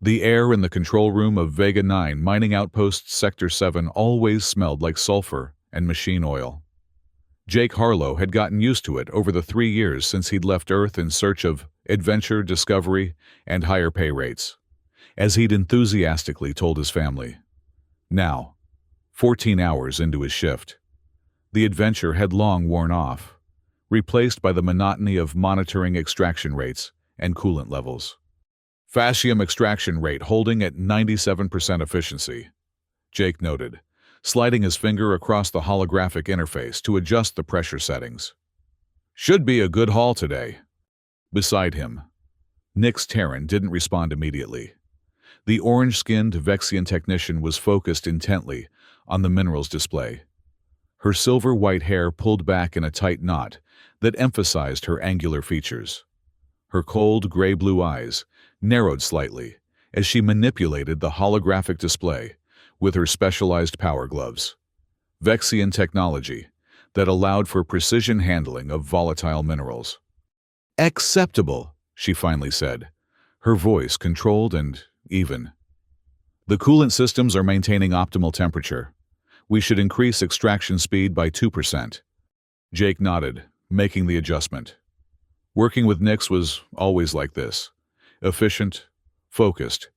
The air in the control room of Vega 9 mining outpost Sector 7 always smelled like sulfur and machine oil. Jake Harlow had gotten used to it over the 3 years since he'd left Earth in search of adventure, discovery, and higher pay rates, as he'd enthusiastically told his family. Now, 14 hours into his shift, the adventure had long worn off, replaced by the monotony of monitoring extraction rates and coolant levels. Fascium extraction rate holding at 97% efficiency, Jake noted, sliding his finger across the holographic interface to adjust the pressure settings. Should be a good haul today. Beside him, Nyx Terran didn't respond immediately. The orange-skinned Vexian technician was focused intently on the minerals display, her silver-white hair pulled back in a tight knot that emphasized her angular features. Her cold, gray-blue eyes narrowed slightly as she manipulated the holographic display with her specialized power gloves. Vexian technology that allowed for precision handling of volatile minerals. "Acceptable," she finally said, her voice controlled and even. "The coolant systems are maintaining optimal temperature. We should increase extraction speed by 2%. Jake nodded, making the adjustment. Working with Nyx was always like this, efficient, focused,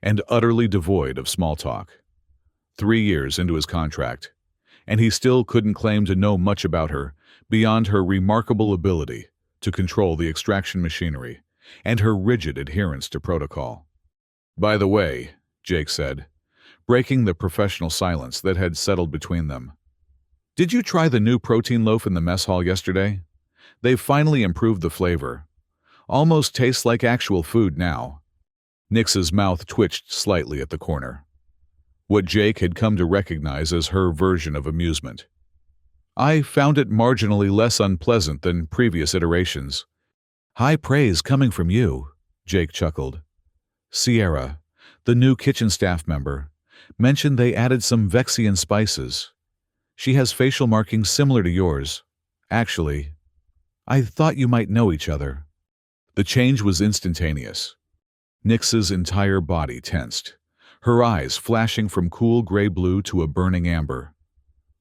and utterly devoid of small talk. 3 years into his contract, and he still couldn't claim to know much about her beyond her remarkable ability to control the extraction machinery and her rigid adherence to protocol. "By the way," Jake said, breaking the professional silence that had settled between them, "did you try the new protein loaf in the mess hall yesterday? They've finally improved the flavor. Almost tastes like actual food now." Nyx's mouth twitched slightly at the corner, what Jake had come to recognize as her version of amusement. "I found it marginally less unpleasant than previous iterations." "High praise coming from you," Jake chuckled. "Sierra, the new kitchen staff member, mentioned they added some Vexian spices. She has facial markings similar to yours. Actually, I thought you might know each other." The change was instantaneous. Nyx's entire body tensed, her eyes flashing from cool gray-blue to a burning amber.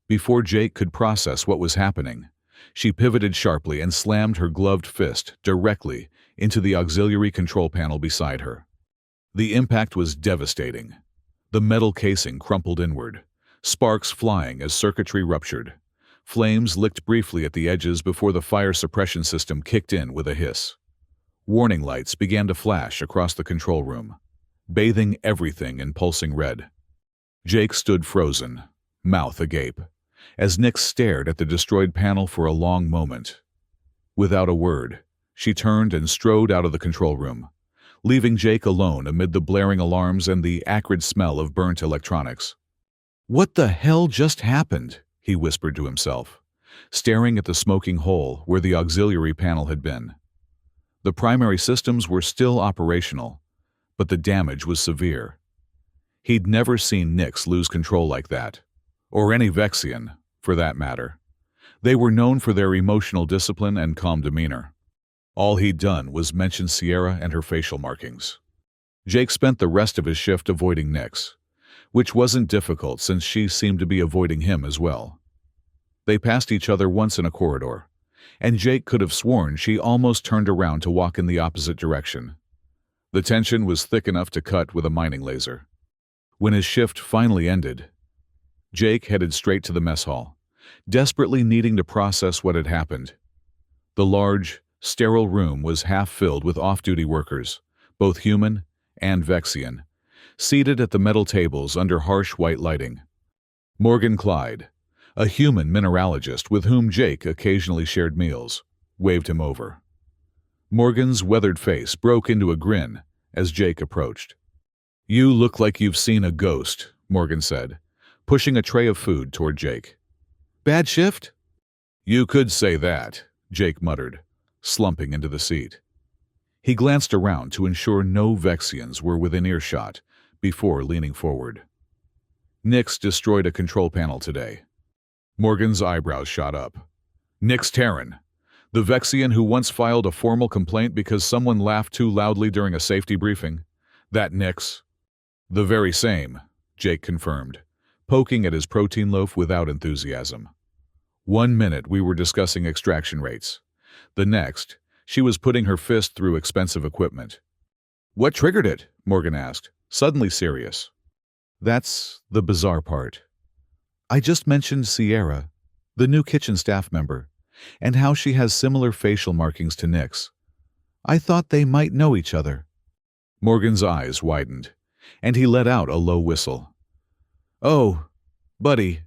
Before Jake could process what was happening, she pivoted sharply and slammed her gloved fist directly into the auxiliary control panel beside her. The impact was devastating. The metal casing crumpled inward, sparks flying as circuitry ruptured. Flames licked briefly at the edges before the fire suppression system kicked in with a hiss. Warning lights began to flash across the control room, bathing everything in pulsing red. Jake stood frozen, mouth agape, as Nyx stared at the destroyed panel for a long moment. Without a word, she turned and strode out of the control room, leaving Jake alone amid the blaring alarms and the acrid smell of burnt electronics. "What the hell just happened?" he whispered to himself, staring at the smoking hole where the auxiliary panel had been. The primary systems were still operational, but the damage was severe. He'd never seen Nyx lose control like that, or any Vexian, for that matter. They were known for their emotional discipline and calm demeanor. All he'd done was mention Sierra and her facial markings. Jake spent the rest of his shift avoiding Nyx, which wasn't difficult since she seemed to be avoiding him as well. They passed each other once in a corridor, and Jake could have sworn she almost turned around to walk in the opposite direction. The tension was thick enough to cut with a mining laser. When his shift finally ended, Jake headed straight to the mess hall, desperately needing to process what had happened. The large, sterile room was half filled with off-duty workers, both human and Vexian, seated at the metal tables under harsh white lighting. Morgan Clyde, a human mineralogist with whom Jake occasionally shared meals, waved him over. Morgan's weathered face broke into a grin as Jake approached. "You look like you've seen a ghost," Morgan said, pushing a tray of food toward Jake. "Bad shift?" "You could say that," Jake muttered, slumping into the seat. He glanced around to ensure no Vexians were within earshot before leaning forward. "Nyx destroyed a control panel today." Morgan's eyebrows shot up. "Nyx Terran, the Vexian who once filed a formal complaint because someone laughed too loudly during a safety briefing. That Nix? The very same, Jake confirmed, poking at his protein loaf without enthusiasm. 1 minute we were discussing extraction rates. The next, she was putting her fist through expensive equipment. What triggered it? Morgan asked, suddenly serious. That's the bizarre part. I just mentioned Sierra, the new kitchen staff member, and how she has similar facial markings to Nix. I thought they might know each other. Morgan's eyes widened, and he let out a low whistle. Oh, buddy,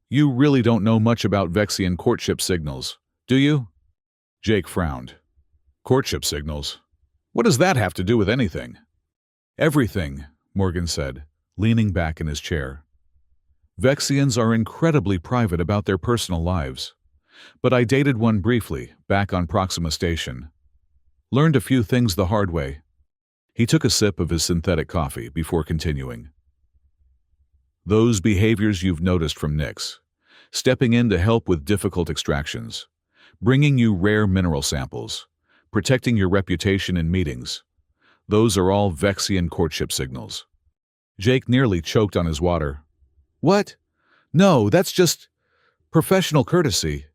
you really don't know much about Vexian courtship signals, do you? Jake frowned. Courtship signals? What does that have to do with anything? Everything, Morgan said, leaning back in his chair. Vexians are incredibly private about their personal lives. But I dated one briefly, back on Proxima Station. Learned a few things the hard way. He took a sip of his synthetic coffee before continuing. Those behaviors you've noticed from Nix, stepping in to help with difficult extractions, bringing you rare mineral samples, protecting your reputation in meetings, those are all Vexian courtship signals. Jake nearly choked on his water. What? No, that's just professional courtesy.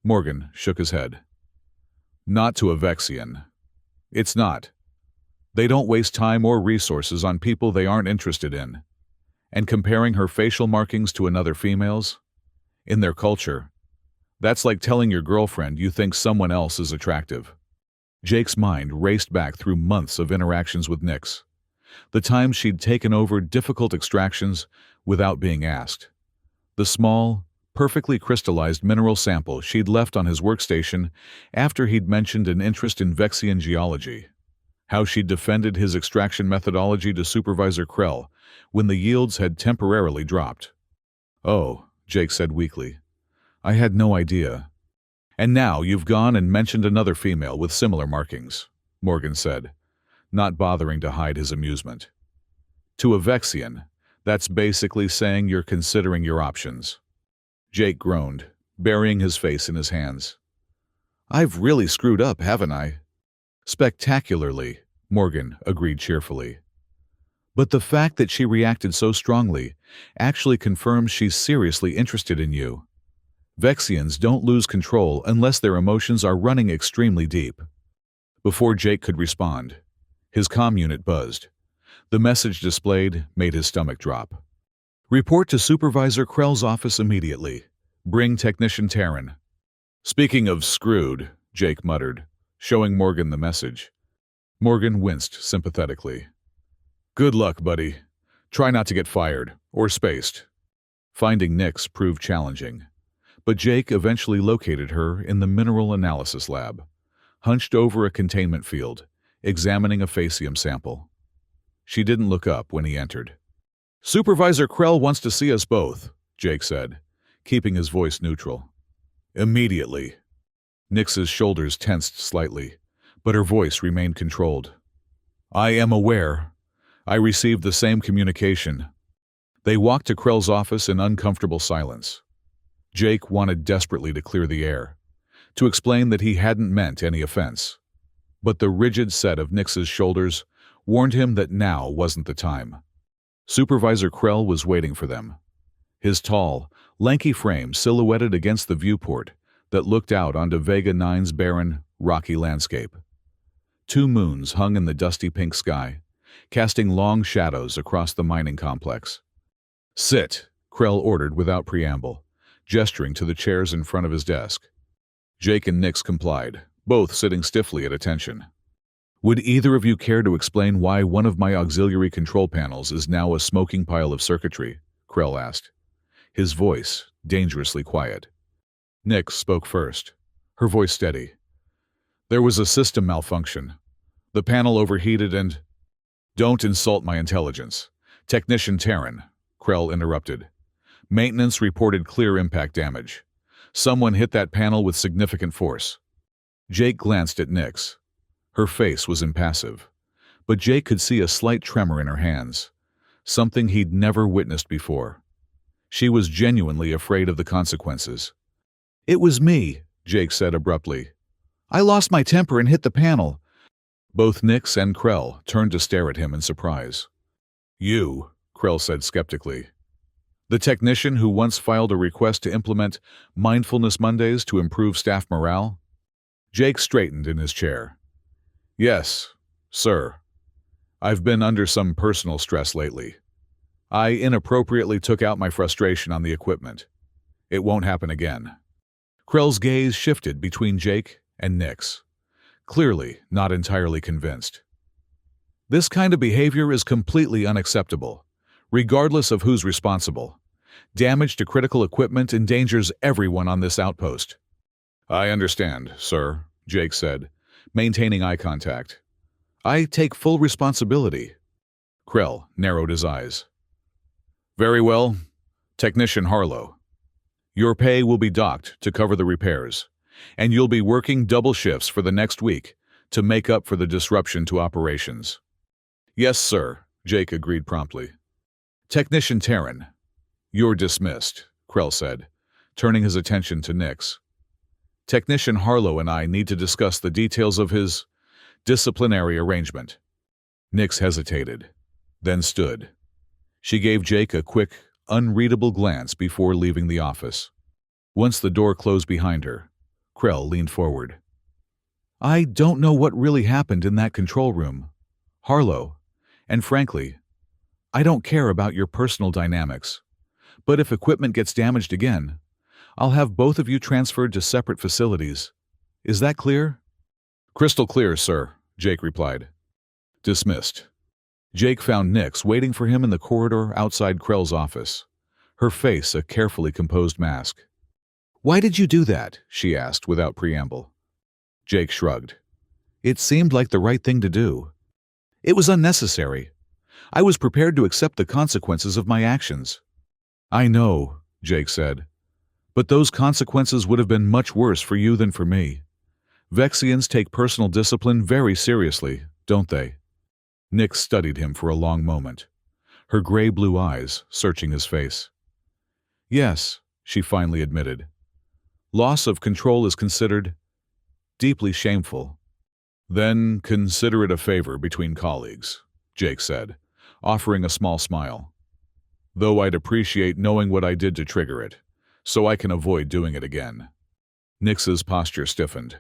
Morgan shook his head. Not to a Vexian. It's not. They don't waste time or resources on people they aren't interested in. And comparing her facial markings to another female's? In their culture, that's like telling your girlfriend you think someone else is attractive. Jake's mind raced back through months of interactions with Nix. The times she'd taken over difficult extractions without being asked. The small, perfectly crystallized mineral sample she'd left on his workstation after he'd mentioned an interest in Vexian geology. How she'd defended his extraction methodology to Supervisor Krell when the yields had temporarily dropped. Oh, Jake said weakly. I had no idea. And now you've gone and mentioned another female with similar markings, Morgan said, not bothering to hide his amusement. To a Vexian, that's basically saying you're considering your options. Jake groaned, burying his face in his hands. I've really screwed up, haven't I? Spectacularly, Morgan agreed cheerfully. But the fact that she reacted so strongly actually confirms she's seriously interested in you. Vexians don't lose control unless their emotions are running extremely deep. Before Jake could respond, his comm unit buzzed. The message displayed made his stomach drop. Report to Supervisor Krell's office immediately. Bring Technician Terran. Speaking of screwed, Jake muttered, showing Morgan the message. Morgan winced sympathetically. Good luck, buddy. Try not to get fired, or spaced. Finding Nix proved challenging, but Jake eventually located her in the mineral analysis lab, hunched over a containment field, examining a facium sample. She didn't look up when he entered. Supervisor Krell wants to see us both, Jake said, keeping his voice neutral. Immediately. Nix's shoulders tensed slightly, but her voice remained controlled. I am aware. I received the same communication. They walked to Krell's office in uncomfortable silence. Jake wanted desperately to clear the air, to explain that he hadn't meant any offense. But the rigid set of Nix's shoulders warned him that now wasn't the time. Supervisor Krell was waiting for them, his tall, lanky frame silhouetted against the viewport that looked out onto Vega 9's barren, rocky landscape. 2 moons hung in the dusty pink sky, casting long shadows across the mining complex. Sit, Krell ordered without preamble, gesturing to the chairs in front of his desk. Jake and Nix complied, both sitting stiffly at attention. Would either of you care to explain why one of my auxiliary control panels is now a smoking pile of circuitry? Krell asked, his voice dangerously quiet. Nix spoke first, her voice steady. There was a system malfunction. The panel overheated and— Don't insult my intelligence. Technician Terran, Krell interrupted. Maintenance reported clear impact damage. Someone hit that panel with significant force. Jake glanced at Nix. Her face was impassive, but Jake could see a slight tremor in her hands, something he'd never witnessed before. She was genuinely afraid of the consequences. It was me, Jake said abruptly. I lost my temper and hit the panel. Both Nix and Krell turned to stare at him in surprise. You, Krell said skeptically. The technician who once filed a request to implement Mindfulness Mondays to improve staff morale? Jake straightened in his chair. Yes, sir. I've been under some personal stress lately. I inappropriately took out my frustration on the equipment. It won't happen again. Krell's gaze shifted between Jake and Nix, clearly not entirely convinced. This kind of behavior is completely unacceptable, regardless of who's responsible. Damage to critical equipment endangers everyone on this outpost. I understand, sir, Jake said, maintaining eye contact. I take full responsibility. Krell narrowed his eyes. Very well, Technician Harlow. Your pay will be docked to cover the repairs, and you'll be working double shifts for the next week to make up for the disruption to operations. Yes, sir, Jake agreed promptly. Technician Terran. You're dismissed, Krell said, turning his attention to Nix. Technician Harlow and I need to discuss the details of his disciplinary arrangement. Nix hesitated, then stood. She gave Jake a quick, unreadable glance before leaving the office. Once the door closed behind her, Krell leaned forward. I don't know what really happened in that control room, Harlow, and frankly, I don't care about your personal dynamics. But if equipment gets damaged again, I'll have both of you transferred to separate facilities. Is that clear? Crystal clear, sir, Jake replied. Dismissed. Jake found Nix waiting for him in the corridor outside Krell's office, her face a carefully composed mask. Why did you do that? She asked without preamble. Jake shrugged. It seemed like the right thing to do. It was unnecessary. I was prepared to accept the consequences of my actions. I know, Jake said, but those consequences would have been much worse for you than for me. Vexians take personal discipline very seriously, don't they? Nix studied him for a long moment, her gray-blue eyes searching his face. Yes, she finally admitted. Loss of control is considered deeply shameful. Then consider it a favor between colleagues, Jake said, offering a small smile. Though I'd appreciate knowing what I did to trigger it, so I can avoid doing it again. Nix's posture stiffened.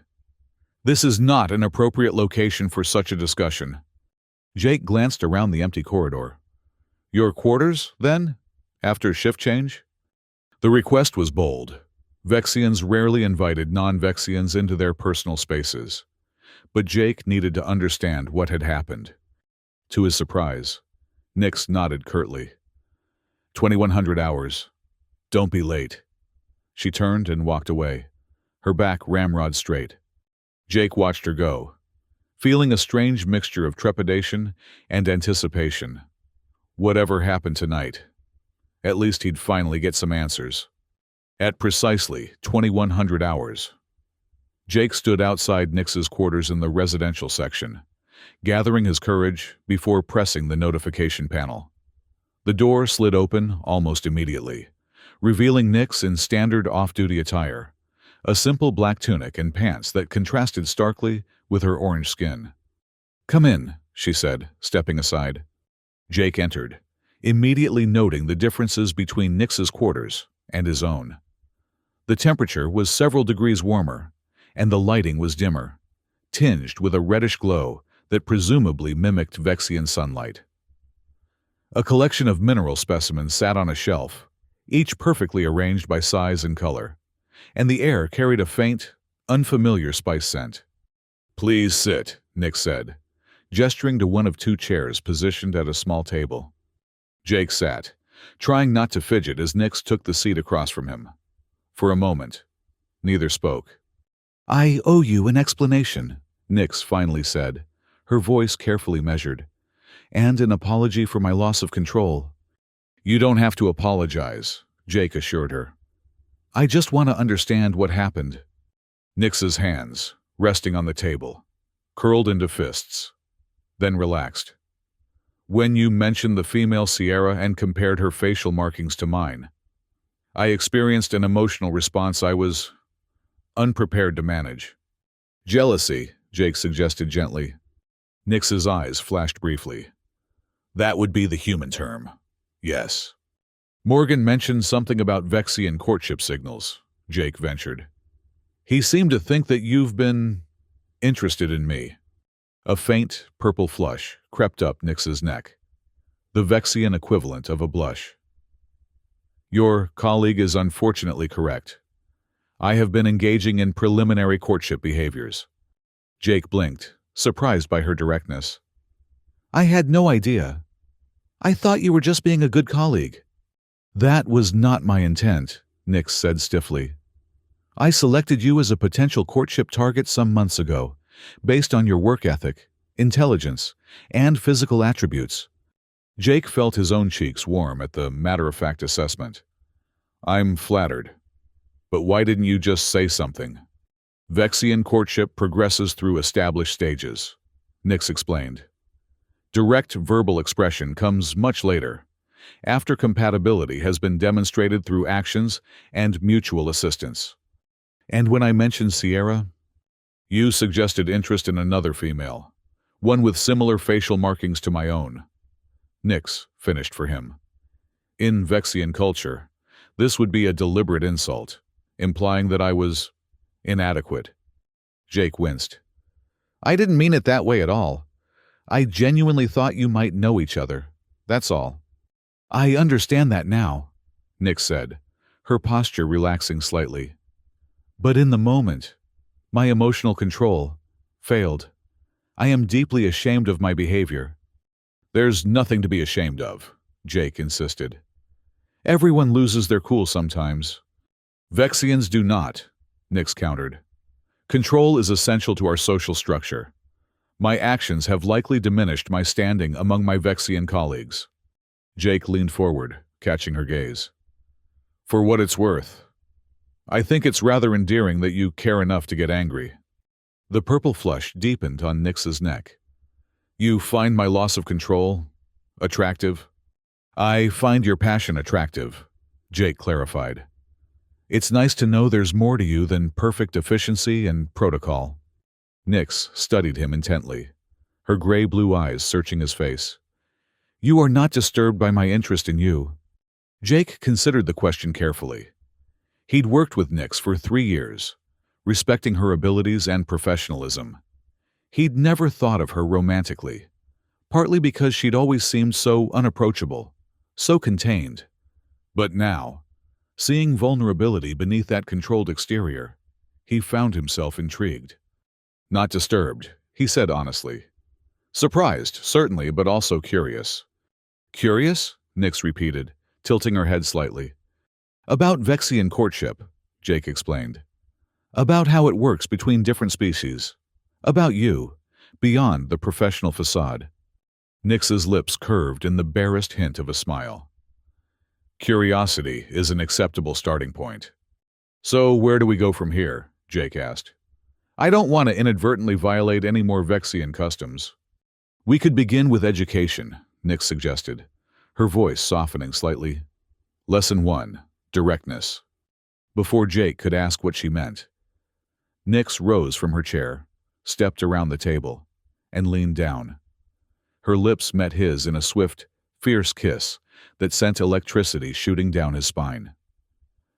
This is not an appropriate location for such a discussion. Jake glanced around the empty corridor. Your quarters, then? After shift change? The request was bold. Vexians rarely invited non-Vexians into their personal spaces. But Jake needed to understand what had happened. To his surprise, Nix nodded curtly. 2100 hours. Don't be late. She turned and walked away, her back ramrod straight. Jake watched her go, feeling a strange mixture of trepidation and anticipation. Whatever happened tonight, at least he'd finally get some answers. At precisely 2100 hours, Jake stood outside Nix's quarters in the residential section, gathering his courage before pressing the notification panel. The door slid open almost immediately, revealing Nix in standard off-duty attire, a simple black tunic and pants that contrasted starkly with her orange skin. Come in, she said, stepping aside. Jake entered, immediately noting the differences between Nix's quarters and his own. The temperature was several degrees warmer, and the lighting was dimmer, tinged with a reddish glow that presumably mimicked Vexian sunlight. A collection of mineral specimens sat on a shelf, each perfectly arranged by size and color, and the air carried a faint, unfamiliar spice scent. Please sit, Nix said, gesturing to one of two chairs positioned at a small table. Jake sat, trying not to fidget as Nix took the seat across from him. For a moment, neither spoke. I owe you an explanation, Nix finally said, her voice carefully measured, and an apology for my loss of control. You don't have to apologize, Jake assured her. I just want to understand what happened. Nix's hands, resting on the table, curled into fists, then relaxed. When you mentioned the female Sierra and compared her facial markings to mine, I experienced an emotional response I was unprepared to manage. Jealousy, Jake suggested gently. Nix's eyes flashed briefly. That would be the human term. Yes. Morgan mentioned something about Vexian courtship signals, Jake ventured. He seemed to think that you've been interested in me. A faint, purple flush crept up Nix's neck, the Vexian equivalent of a blush. Your colleague is unfortunately correct. I have been engaging in preliminary courtship behaviors. Jake blinked, surprised by her directness. I had no idea. I thought you were just being a good colleague. That was not my intent, Nix said stiffly. I selected you as a potential courtship target some months ago, based on your work ethic, intelligence, and physical attributes. Jake felt his own cheeks warm at the matter-of-fact assessment. I'm flattered. But why didn't you just say something? Vexian courtship progresses through established stages, Nix explained. Direct verbal expression comes much later, after compatibility has been demonstrated through actions and mutual assistance. And when I mentioned Sierra, you suggested interest in another female, one with similar facial markings to my own. Nix finished for him. In Vexian culture, this would be a deliberate insult, implying that I was inadequate. Jake winced. I didn't mean it that way at all. I genuinely thought you might know each other. That's all. I understand that now, Nix said, her posture relaxing slightly. But in the moment, my emotional control failed. I am deeply ashamed of my behavior. There's nothing to be ashamed of, Jake insisted. Everyone loses their cool sometimes. Vexians do not, Nix countered. Control is essential to our social structure. My actions have likely diminished my standing among my Vexian colleagues. Jake leaned forward, catching her gaze. For what it's worth, I think it's rather endearing that you care enough to get angry. The purple flush deepened on Nix's neck. You find my loss of control attractive? I find your passion attractive, Jake clarified. It's nice to know there's more to you than perfect efficiency and protocol. Nix studied him intently, her gray-blue eyes searching his face. You are not disturbed by my interest in you. Jake considered the question carefully. He'd worked with Nix for 3 years, respecting her abilities and professionalism. He'd never thought of her romantically, partly because she'd always seemed so unapproachable, so contained. But now, seeing vulnerability beneath that controlled exterior, he found himself intrigued. Not disturbed, he said honestly. Surprised, certainly, but also curious. Curious? Nix repeated, tilting her head slightly. About Vexian courtship, Jake explained. About how it works between different species. About you, beyond the professional facade. Nix's lips curved in the barest hint of a smile. Curiosity is an acceptable starting point. So where do we go from here? Jake asked. I don't want to inadvertently violate any more Vexian customs. We could begin with education, Nix suggested, her voice softening slightly. Lesson 1, directness. Before Jake could ask what she meant, Nix rose from her chair, stepped around the table, and leaned down. Her lips met his in a swift, fierce kiss that sent electricity shooting down his spine.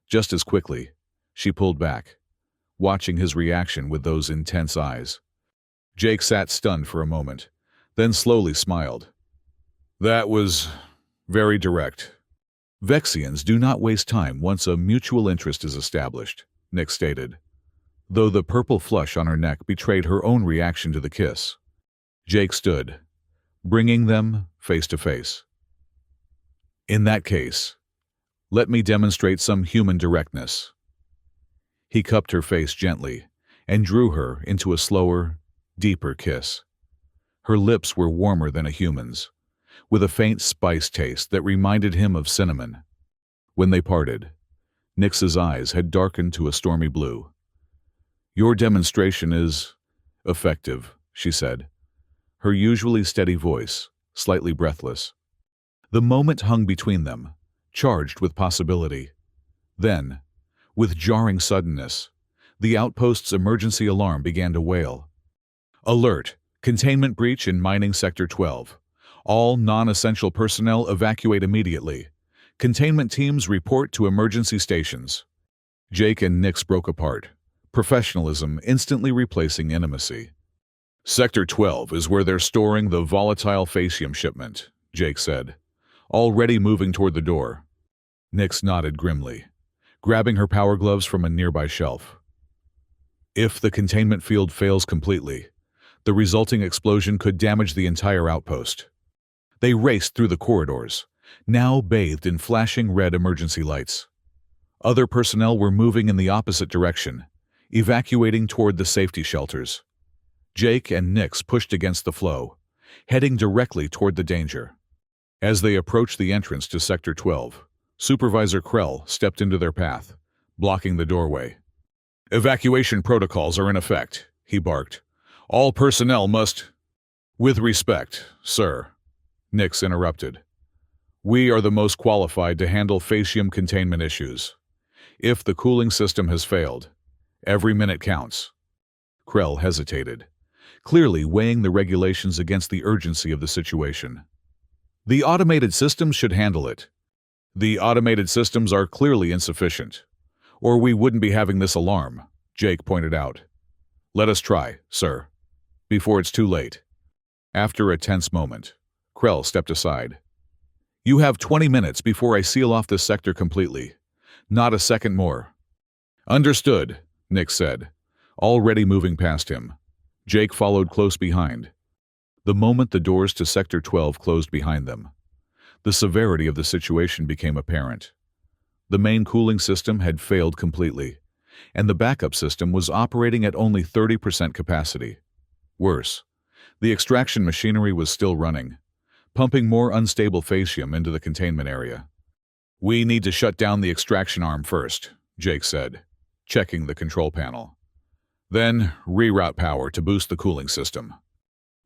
Just as quickly, she pulled back, watching his reaction with those intense eyes. Jake sat stunned for a moment, then slowly smiled. That was very direct. Vexians do not waste time once a mutual interest is established, Nix stated, though the purple flush on her neck betrayed her own reaction to the kiss. Jake stood, bringing them face to face. In that case, let me demonstrate some human directness. He cupped her face gently and drew her into a slower, deeper kiss. Her lips were warmer than a human's, with a faint spice taste that reminded him of cinnamon. When they parted, Nix's eyes had darkened to a stormy blue. Your demonstration is effective, she said, her usually steady voice slightly breathless. The moment hung between them, charged with possibility. Then, with jarring suddenness, the outpost's emergency alarm began to wail. Alert! Containment breach in Mining Sector 12. All non-essential personnel evacuate immediately. Containment teams report to emergency stations. Jake and Nix broke apart, professionalism instantly replacing intimacy. Sector 12 is where they're storing the volatile Facium shipment, Jake said, already moving toward the door. Nix nodded grimly, grabbing her power gloves from a nearby shelf. If the containment field fails completely, the resulting explosion could damage the entire outpost. They raced through the corridors, now bathed in flashing red emergency lights. Other personnel were moving in the opposite direction, evacuating toward the safety shelters. Jake and Nix pushed against the flow, heading directly toward the danger. As they approached the entrance to Sector 12, Supervisor Krell stepped into their path, blocking the doorway. "Evacuation protocols are in effect," he barked. "All personnel must—" "With respect, sir," Nix interrupted. "We are the most qualified to handle Facium containment issues. If the cooling system has failed, every minute counts." Krell hesitated, clearly weighing the regulations against the urgency of the situation. "The automated systems should handle it." "The automated systems are clearly insufficient, or we wouldn't be having this alarm," Jake pointed out. "Let us try, sir, before it's too late." After a tense moment, Krell stepped aside. "You have 20 minutes before I seal off this sector completely. Not a second more." "Understood," Nix said, already moving past him. Jake followed close behind. The moment the doors to Sector 12 closed behind them, the severity of the situation became apparent. The main cooling system had failed completely, and the backup system was operating at only 30% capacity. Worse, the extraction machinery was still running, pumping more unstable Facium into the containment area. "We need to shut down the extraction arm first," Jake said, checking the control panel. "Then reroute power to boost the cooling system."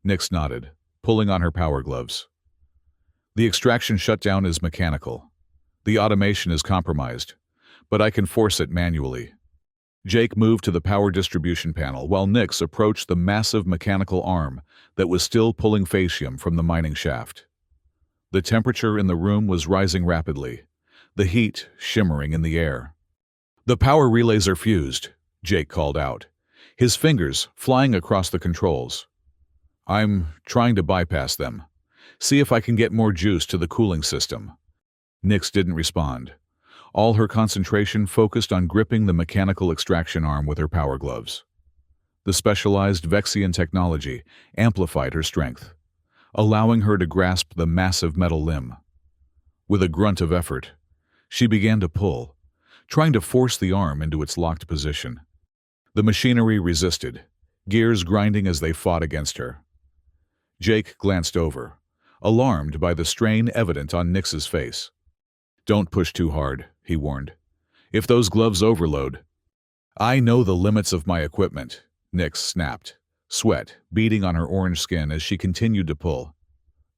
Nix nodded, pulling on her power gloves. "The extraction shutdown is mechanical. The automation is compromised, but I can force it manually." Jake moved to the power distribution panel while Nix approached the massive mechanical arm that was still pulling Facium from the mining shaft. The temperature in the room was rising rapidly, the heat shimmering in the air. "The power relays are fused," Jake called out, his fingers flying across the controls. "I'm trying to bypass them. See if I can get more juice to the cooling system." Nix didn't respond. All her concentration focused on gripping the mechanical extraction arm with her power gloves. The specialized Vexian technology amplified her strength, allowing her to grasp the massive metal limb. With a grunt of effort, she began to pull, trying to force the arm into its locked position. The machinery resisted, gears grinding as they fought against her. Jake glanced over, alarmed by the strain evident on Nix's face. "Don't push too hard," he warned. "If those gloves overload—" "I know the limits of my equipment," Nix snapped, sweat beading on her orange skin as she continued to pull.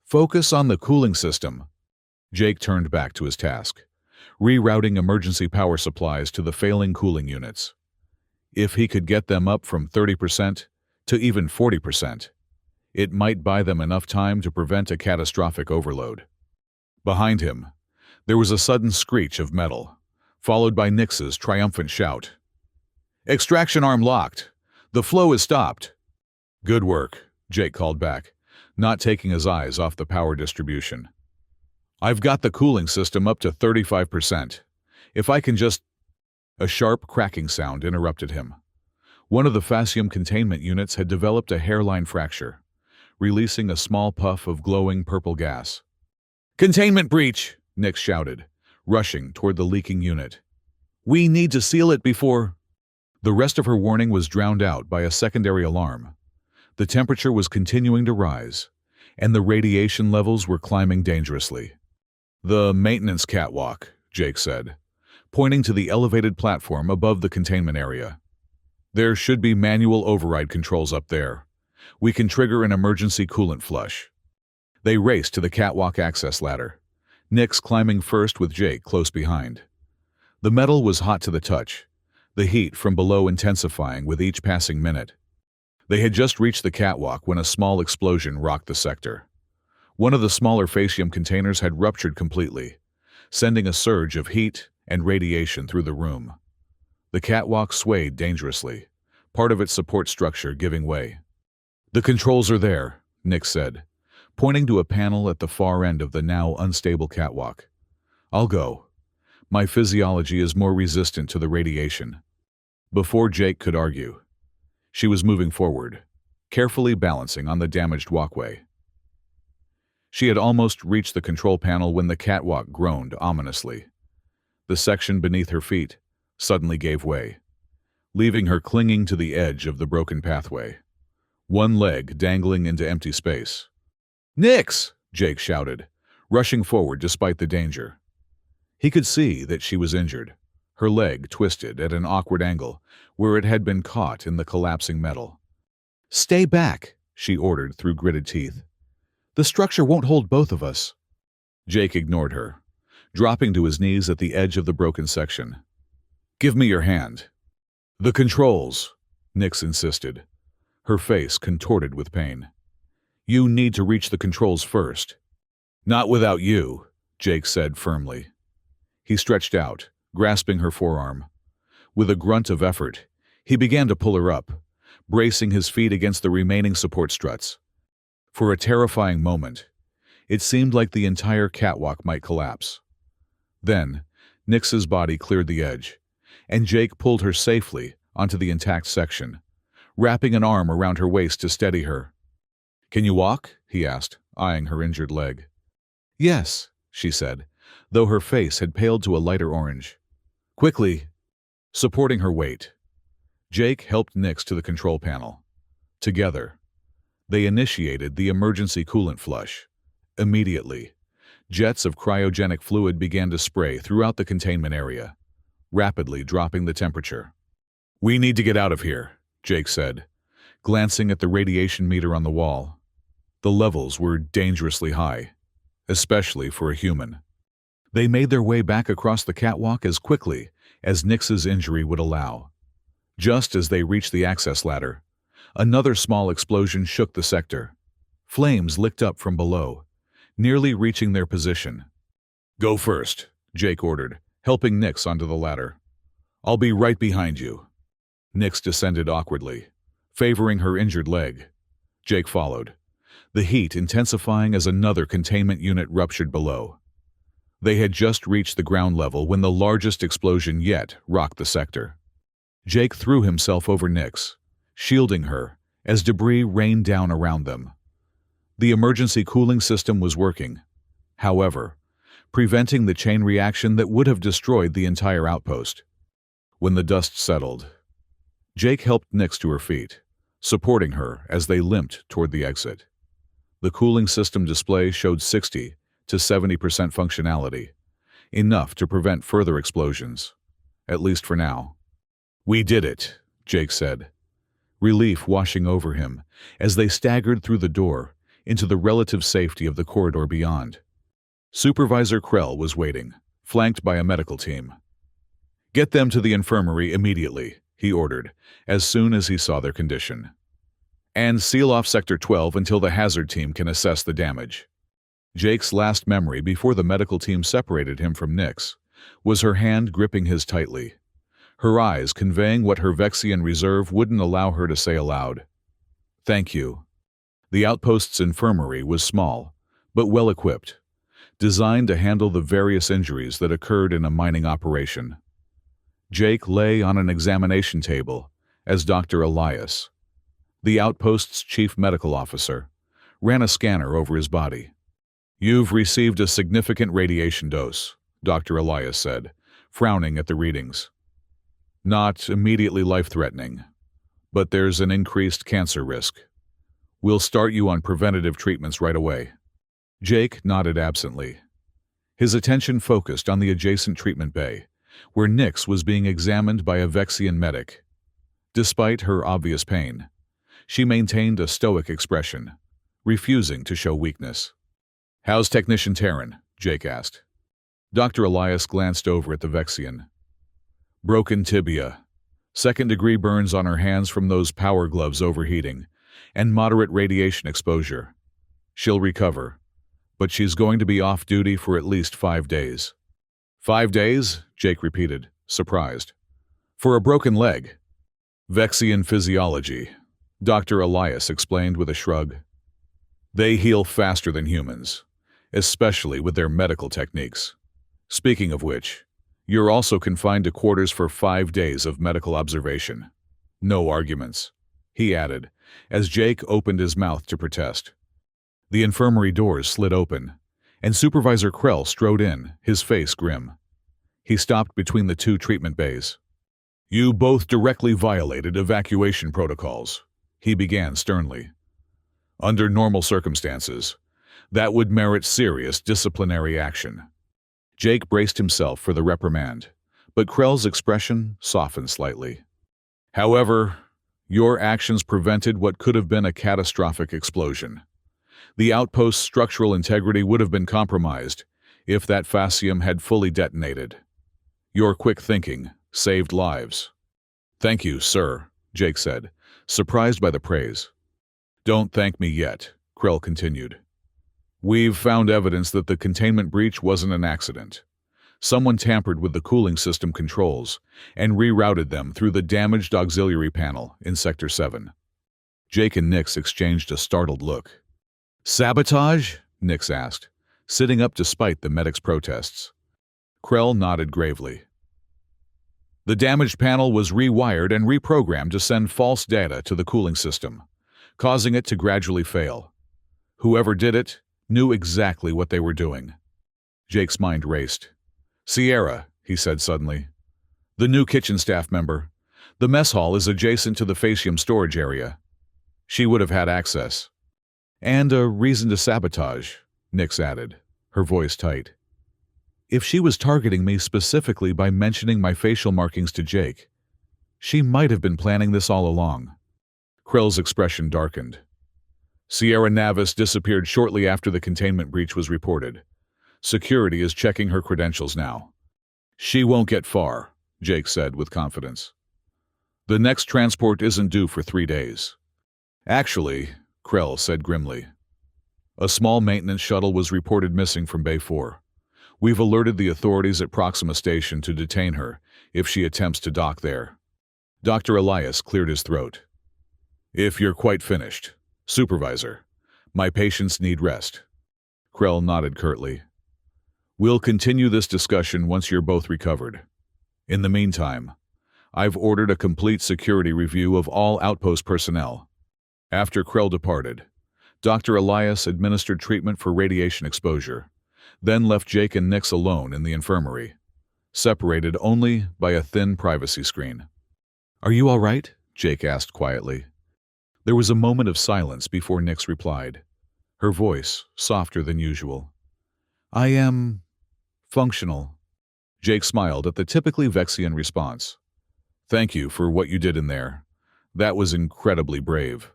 "Focus on the cooling system." Jake turned back to his task, rerouting emergency power supplies to the failing cooling units. If he could get them up from 30% to even 40%, it might buy them enough time to prevent a catastrophic overload. Behind him, there was a sudden screech of metal, followed by Nix's triumphant shout. "Extraction arm locked! The flow is stopped!" "Good work," Jake called back, not taking his eyes off the power distribution. "I've got the cooling system up to 35%. If I can just—" A sharp cracking sound interrupted him. One of the Facium containment units had developed a hairline fracture, releasing a small puff of glowing purple gas. "Containment breach!" Nix shouted, rushing toward the leaking unit. "We need to seal it before—" The rest of her warning was drowned out by a secondary alarm. The temperature was continuing to rise, and the radiation levels were climbing dangerously. "The maintenance catwalk," Jake said, pointing to the elevated platform above the containment area. "There should be manual override controls up there. We can trigger an emergency coolant flush." They raced to the catwalk access ladder, Nix climbing first with Jake close behind. The metal was hot to the touch, the heat from below intensifying with each passing minute. They had just reached the catwalk when a small explosion rocked the sector. One of the smaller fascium containers had ruptured completely, sending a surge of heat and radiation through the room. The catwalk swayed dangerously, part of its support structure giving way. "The controls are there," Nick said, pointing to a panel at the far end of the now unstable catwalk. "I'll go. My physiology is more resistant to the radiation." Before Jake could argue, she was moving forward, carefully balancing on the damaged walkway. She had almost reached the control panel when the catwalk groaned ominously. The section beneath her feet suddenly gave way, leaving her clinging to the edge of the broken pathway, one leg dangling into empty space. "Nix!" Jake shouted, rushing forward despite the danger. He could see that she was injured, her leg twisted at an awkward angle where it had been caught in the collapsing metal. "Stay back," she ordered through gritted teeth. "The structure won't hold both of us." Jake ignored her, dropping to his knees at the edge of the broken section. "Give me your hand." "The controls," Nix insisted, her face contorted with pain. "You need to reach the controls first." "Not without you," Jake said firmly. He stretched out, grasping her forearm. With a grunt of effort, he began to pull her up, bracing his feet against the remaining support struts. For a terrifying moment, it seemed like the entire catwalk might collapse. Then, Nix's body cleared the edge, and Jake pulled her safely onto the intact section, wrapping an arm around her waist to steady her. "Can you walk?" he asked, eyeing her injured leg. "Yes," she said, though her face had paled to a lighter orange. "Quickly!" Supporting her weight, Jake helped Nix to the control panel. Together, they initiated the emergency coolant flush. Immediately, jets of cryogenic fluid began to spray throughout the containment area, rapidly dropping the temperature. "We need to get out of here," Jake said, glancing at the radiation meter on the wall. The levels were dangerously high, especially for a human. They made their way back across the catwalk as quickly as Nix's injury would allow. Just as they reached the access ladder, another small explosion shook the sector. Flames licked up from below, nearly reaching their position. "Go first," Jake ordered, helping Nix onto the ladder. "I'll be right behind you." Nix descended awkwardly, favoring her injured leg. Jake followed, the heat intensifying as another containment unit ruptured below. They had just reached the ground level when the largest explosion yet rocked the sector. Jake threw himself over Nix, shielding her as debris rained down around them. The emergency cooling system was working, however, preventing the chain reaction that would have destroyed the entire outpost. When the dust settled, Jake helped Nix to her feet, supporting her as they limped toward the exit. The cooling system display showed 60 to 70% functionality, enough to prevent further explosions, at least for now. "We did it," Jake said, relief washing over him as they staggered through the door into the relative safety of the corridor beyond. Supervisor Krell was waiting, flanked by a medical team. "Get them to the infirmary immediately," he ordered, as soon as he saw their condition. "And seal off Sector 12 until the hazard team can assess the damage." Jake's last memory before the medical team separated him from Nix was her hand gripping his tightly, her eyes conveying what her Vexian reserve wouldn't allow her to say aloud. "Thank you." The outpost's infirmary was small, but well-equipped, designed to handle the various injuries that occurred in a mining operation. Jake lay on an examination table as Dr. Elias, the outpost's chief medical officer, ran a scanner over his body. "You've received a significant radiation dose," Dr. Elias said, frowning at the readings. "Not immediately life-threatening, but there's an increased cancer risk. We'll start you on preventative treatments right away." Jake nodded absently, his attention focused on the adjacent treatment bay, where Nix was being examined by a Vexian medic. Despite her obvious pain, she maintained a stoic expression, refusing to show weakness. "How's Technician Terran?" Jake asked. Dr. Elias glanced over at the Vexian. "Broken tibia. Second-degree burns on her hands from those power gloves overheating, and moderate radiation exposure. She'll recover, but she's going to be off duty for at least 5 days. 5 days? Jake repeated, surprised. For a broken leg. Vexian physiology, Dr. Elias explained with a shrug. They heal faster than humans, especially with their medical techniques. Speaking of which, you're also confined to quarters for 5 days of medical observation. No arguments, he added, as Jake opened his mouth to protest. The infirmary doors slid open, and Supervisor Krell strode in, his face grim. He stopped between the two treatment bays. You both directly violated evacuation protocols, he began sternly. Under normal circumstances, that would merit serious disciplinary action. Jake braced himself for the reprimand, but Krell's expression softened slightly. However, your actions prevented what could have been a catastrophic explosion. The outpost's structural integrity would have been compromised if that fascium had fully detonated. Your quick thinking saved lives. Thank you, sir, Jake said, surprised by the praise. Don't thank me yet, Krell continued. We've found evidence that the containment breach wasn't an accident. Someone tampered with the cooling system controls and rerouted them through the damaged auxiliary panel in Sector 7. Jake and Nix exchanged a startled look. Sabotage? Nix asked, sitting up despite the medic's protests. Krell nodded gravely. The damaged panel was rewired and reprogrammed to send false data to the cooling system, causing it to gradually fail. Whoever did it knew exactly what they were doing. Jake's mind raced. Sierra, he said suddenly. The new kitchen staff member. The mess hall is adjacent to the fascium storage area. She would have had access. And a reason to sabotage, Nix added, her voice tight. If she was targeting me specifically by mentioning my facial markings to Jake, she might have been planning this all along. Krell's expression darkened. Sierra Navis disappeared shortly after the containment breach was reported. Security is checking her credentials now. She won't get far, Jake said with confidence. The next transport isn't due for 3 days. Actually, Krell said grimly, a small maintenance shuttle was reported missing from Bay 4. We've alerted the authorities at Proxima Station to detain her if she attempts to dock there. Dr. Elias cleared his throat. If you're quite finished, Supervisor, my patients need rest. Krell nodded curtly. We'll continue this discussion once you're both recovered. In the meantime, I've ordered a complete security review of all outpost personnel. After Krell departed, Dr. Elias administered treatment for radiation exposure, then left Jake and Nix alone in the infirmary, separated only by a thin privacy screen. Are you all right? Jake asked quietly. There was a moment of silence before Nix replied, her voice softer than usual. I am functional. Jake smiled at the typically Vexian response. Thank you for what you did in there. That was incredibly brave.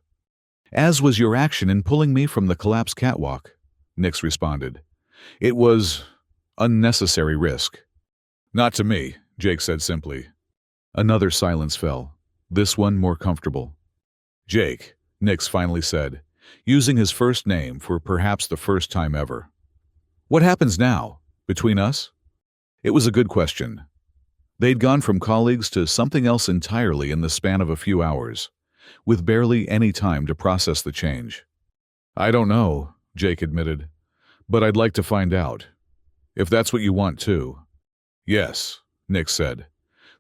As was your action in pulling me from the collapsed catwalk, Nix responded. It was unnecessary risk. Not to me, Jake said simply. Another silence fell, this one more comfortable. Jake, Nix finally said, using his first name for perhaps the first time ever. What happens now, between us? It was a good question. They'd gone from colleagues to something else entirely in the span of a few hours, with barely any time to process the change. I don't know, Jake admitted, but I'd like to find out. If that's what you want too. Yes, Nix said,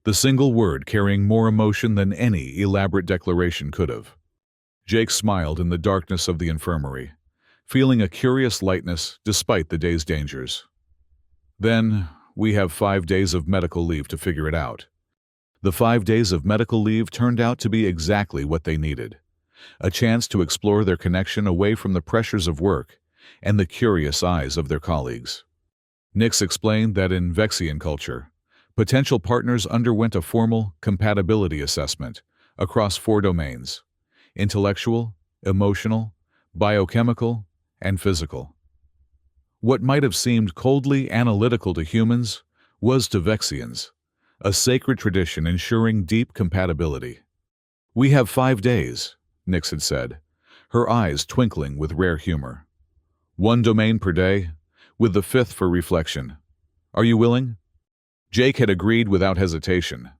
the single word carrying more emotion than any elaborate declaration could have. Jake smiled in the darkness of the infirmary, feeling a curious lightness despite the day's dangers. Then, we have 5 days of medical leave to figure it out. The 5 days of medical leave turned out to be exactly what they needed. A chance to explore their connection away from the pressures of work and the curious eyes of their colleagues. Nix explained that in Vexian culture, potential partners underwent a formal compatibility assessment across 4 domains: intellectual, emotional, biochemical, and physical. What might have seemed coldly analytical to humans was to Vexians a sacred tradition ensuring deep compatibility. "We have 5 days," Nix had said, her eyes twinkling with rare humor. "One domain per day, with the fifth for reflection. Are you willing?" Jake had agreed without hesitation.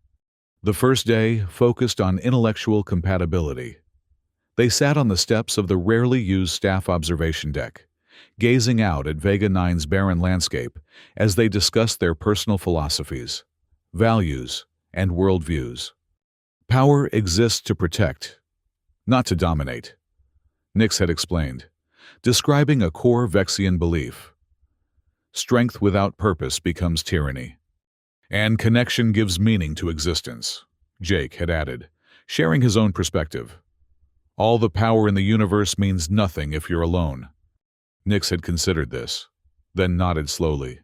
The first day focused on intellectual compatibility. They sat on the steps of the rarely used staff observation deck, gazing out at Vega 9's barren landscape as they discussed their personal philosophies, values, and worldviews. Power exists to protect, not to dominate, Nix had explained, describing a core Vexian belief. Strength without purpose becomes tyranny. And connection gives meaning to existence, Jake had added, sharing his own perspective. All the power in the universe means nothing if you're alone. Nix had considered this, then nodded slowly.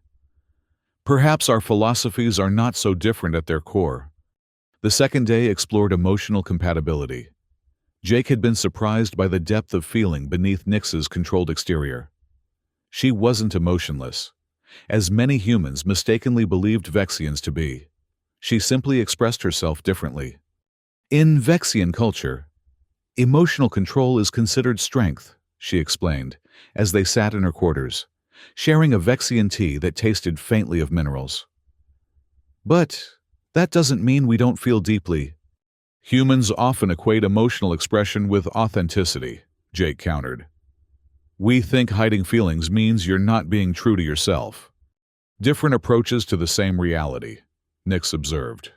Perhaps our philosophies are not so different at their core. The second day explored emotional compatibility. Jake had been surprised by the depth of feeling beneath Nix's controlled exterior. She wasn't emotionless, as many humans mistakenly believed Vexians to be. She simply expressed herself differently. In Vexian culture, emotional control is considered strength, she explained, as they sat in her quarters, sharing a Vexian tea that tasted faintly of minerals. But that doesn't mean we don't feel deeply. Humans often equate emotional expression with authenticity, Jake countered. We think hiding feelings means you're not being true to yourself. Different approaches to the same reality, Nix observed,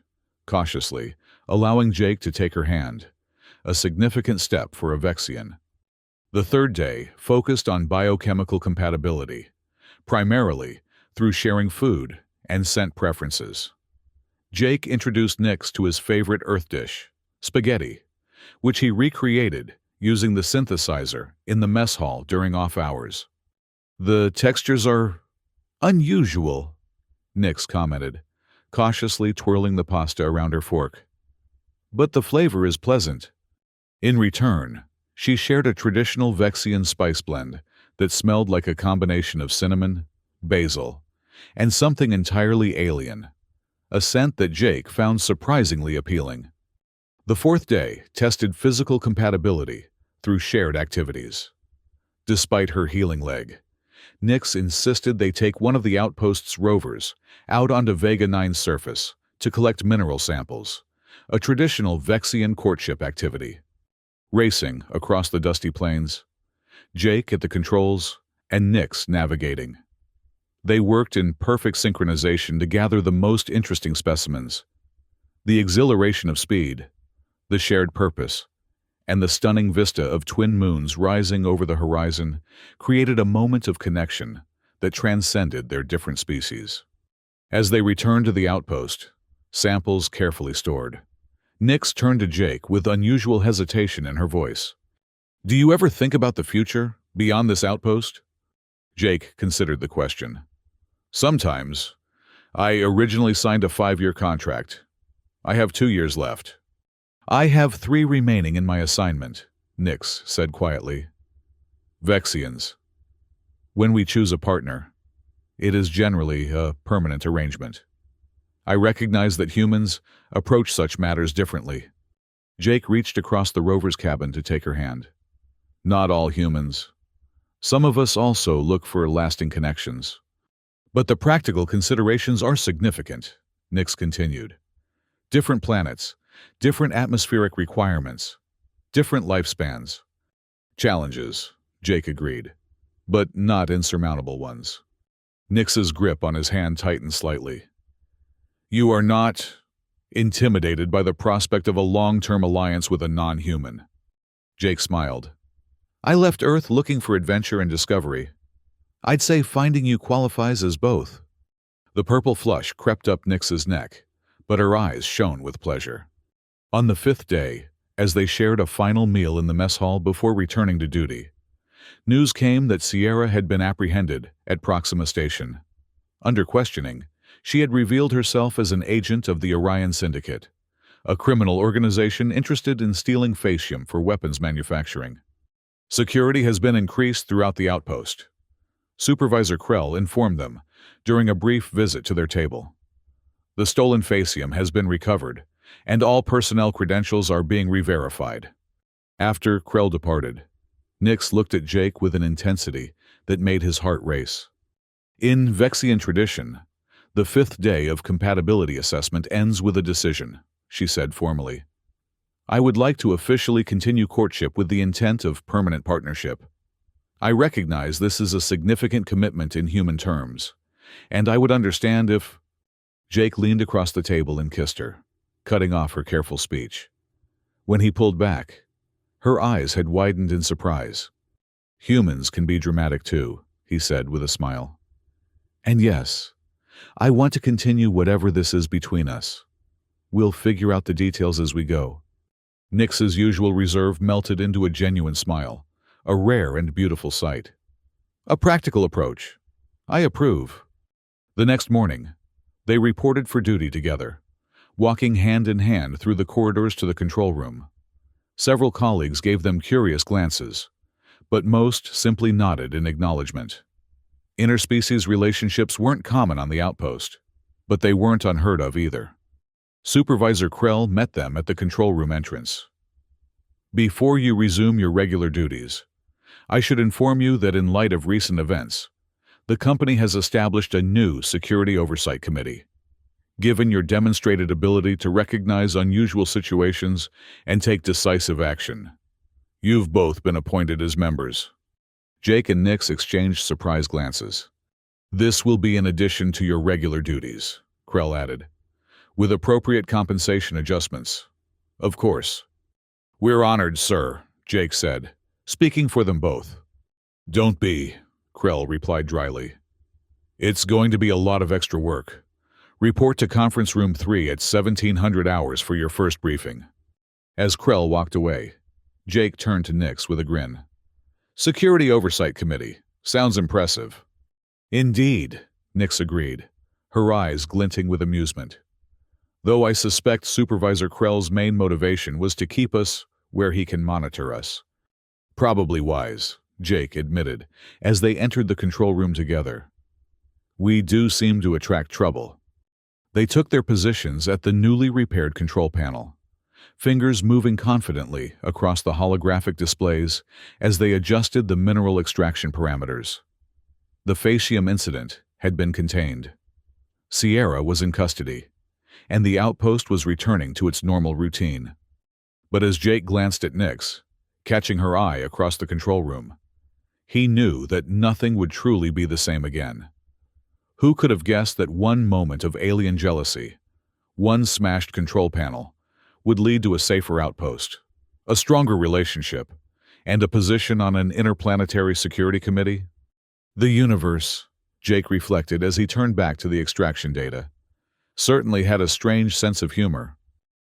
cautiously, allowing Jake to take her hand, a significant step for a Vexian. The third day focused on biochemical compatibility, primarily through sharing food and scent preferences. Jake introduced Nix to his favorite Earth dish, spaghetti, which he recreated using the synthesizer in the mess hall during off hours. "The textures are unusual," Nix commented, cautiously twirling the pasta around her fork. "But the flavor is pleasant." In return, she shared a traditional Vexian spice blend that smelled like a combination of cinnamon, basil, and something entirely alien, a scent that Jake found surprisingly appealing. The fourth day tested physical compatibility through shared activities. Despite her healing leg, Nix insisted they take one of the outpost's rovers out onto Vega 9's surface to collect mineral samples, a traditional Vexian courtship activity. Racing across the dusty plains, Jake at the controls and Nix navigating. They worked in perfect synchronization to gather the most interesting specimens. The exhilaration of speed, the shared purpose, and the stunning vista of twin moons rising over the horizon created a moment of connection that transcended their different species. As they returned to the outpost, samples carefully stored, Nix turned to Jake with unusual hesitation in her voice. "Do you ever think about the future, beyond this outpost?" Jake considered the question. "Sometimes. I originally signed a 5-year contract. I have 2 years left." "I have 3 remaining in my assignment," Nix said quietly. "Vexians. When we choose a partner, it is generally a permanent arrangement. I recognize that humans approach such matters differently." Jake reached across the rover's cabin to take her hand. "Not all humans. Some of us also look for lasting connections. But the practical considerations are significant," Nix continued. "Different planets, different atmospheric requirements, different lifespans. Challenges," Jake agreed, "but not insurmountable ones." Nix's grip on his hand tightened slightly. "You are not intimidated by the prospect of a long-term alliance with a non-human?" Jake smiled. "I left Earth looking for adventure and discovery. I'd say finding you qualifies as both." The purple flush crept up Nix's neck, but her eyes shone with pleasure. On the 5th day, as they shared a final meal in the mess hall before returning to duty, news came that Sierra had been apprehended at Proxima Station. Under questioning, she had revealed herself as an agent of the Orion Syndicate, a criminal organization interested in stealing Facium for weapons manufacturing. Security has been increased throughout the outpost, Supervisor Krell informed them during a brief visit to their table. The stolen facium has been recovered, and all personnel credentials are being re-verified. After Krell departed, Nix looked at Jake with an intensity that made his heart race. In Vexian tradition, the 5th day of compatibility assessment ends with a decision, she said formally. I would like to officially continue courtship with the intent of permanent partnership. I recognize this is a significant commitment in human terms, and I would understand if... Jake leaned across the table and kissed her, cutting off her careful speech. When he pulled back, her eyes had widened in surprise. Humans can be dramatic too, he said with a smile. And yes, I want to continue whatever this is between us. We'll figure out the details as we go. Nix's usual reserve melted into a genuine smile, a rare and beautiful sight. A practical approach. I approve. The next morning, they reported for duty together, walking hand in hand through the corridors to the control room. Several colleagues gave them curious glances, but most simply nodded in acknowledgement. Interspecies relationships weren't common on the outpost, but they weren't unheard of either. Supervisor Krell met them at the control room entrance. Before you resume your regular duties, I should inform you that in light of recent events, the company has established a new Security Oversight Committee. Given your demonstrated ability to recognize unusual situations and take decisive action, you've both been appointed as members. Jake and Nix exchanged surprised glances. This will be in addition to your regular duties, Krell added, with appropriate compensation adjustments. Of course. We're honored, sir, Jake said, speaking for them both. Don't be, Krell replied dryly. It's going to be a lot of extra work. Report to Conference Room 3 at 1700 hours for your first briefing. As Krell walked away, Jake turned to Nix with a grin. Security Oversight Committee. Sounds impressive. Indeed, Nix agreed, her eyes glinting with amusement. Though I suspect Supervisor Krell's main motivation was to keep us where he can monitor us. Probably wise, Jake admitted, as they entered the control room together. We do seem to attract trouble. They took their positions at the newly repaired control panel, fingers moving confidently across the holographic displays as they adjusted the mineral extraction parameters. The facium incident had been contained. Sierra was in custody, and the outpost was returning to its normal routine. But as Jake glanced at Nix, catching her eye across the control room, he knew that nothing would truly be the same again. Who could have guessed that one moment of alien jealousy, one smashed control panel, would lead to a safer outpost, a stronger relationship, and a position on an interplanetary security committee? The universe, Jake reflected as he turned back to the extraction data, certainly had a strange sense of humor.